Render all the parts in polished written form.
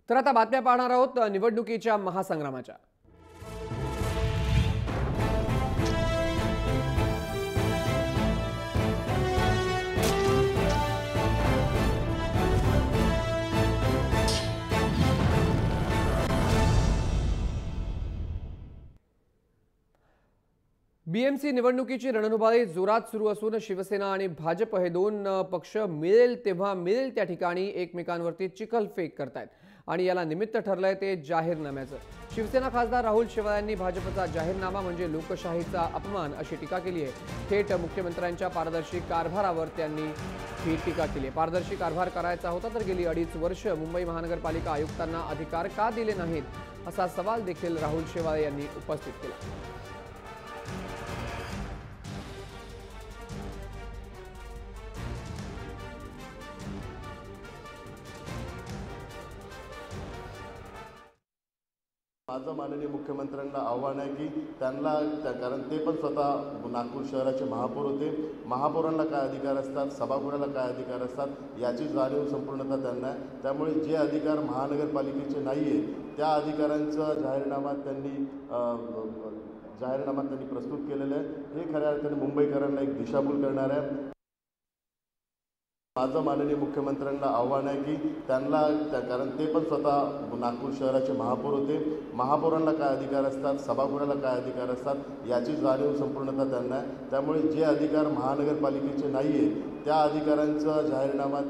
तर आता बातम्या पाहणार आहोत निवडणुकीच्या महासंग्रामाच्या। बीएमसी निवडणुकीची रणधुमाळी जोरात सुरू असून शिवसेना आणि भाजप हे दोन पक्ष मिळेल तेव्हा मिळेल त्या ठिकाणी एकमेकांवरती चिखलफेक करतायत आणि याला निमित्त ठरलंय ते जाहीरनाम्याचं। शिवसेना खासदार राहुल शेवाळे यांनी भाजपचा जाहीरनामा म्हणजे लोकशाहीचा अपमान अशी टीका केली आहे। थेट मुख्यमंत्र्यांच्या पारदर्शी कारभारावर त्यांनी ही टीका केली आहे। पारदर्शी कारभार करायचा होता तर गेली 2.5 वर्ष मुंबई महानगरपालिका आयुक्तांना अधिकार का दिले नाहीत असा सवाल देखील राहुल शेवाळे यांनी उपस्थित केला। माझं माननीय मुख्यमंत्र्यांना आव्हान आहे की त्यांना कारण ते पण स्वतः नागपूर शहराचे महापौर होते। महापौरांना काय अधिकार असतात, सभागृहाला काय अधिकार असतात याची जाणीव संपूर्णतः त्यांना आहे। त्यामुळे जे अधिकार महानगरपालिकेचे नाही आहे त्या अधिकारांचा जाहीरनामा त्यांनी प्रस्तुत केलेला आहे। हे खऱ्या अर्थाने मुंबईकरांना एक दिशाभूल करणार आहे। माझं माननीय मुख्यमंत्र्यांना आव्हान आहे की त्यांना कारण ते पण स्वतः नागपूर शहराचे महापौर होते। महापौरांना काय अधिकार असतात, सभागृहाला काय अधिकार असतात याची जाणीव संपूर्णतः त्यांना आहे। त्यामुळे जे अधिकार महानगरपालिकेचे नाही आहे त्या अधिकारांचा जाहीरनामा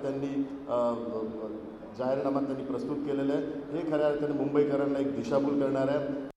त्यांनी प्रस्तुत केलेला आहे। हे खऱ्या अर्थाने मुंबईकरांना एक दिशाभूल करणार आहे।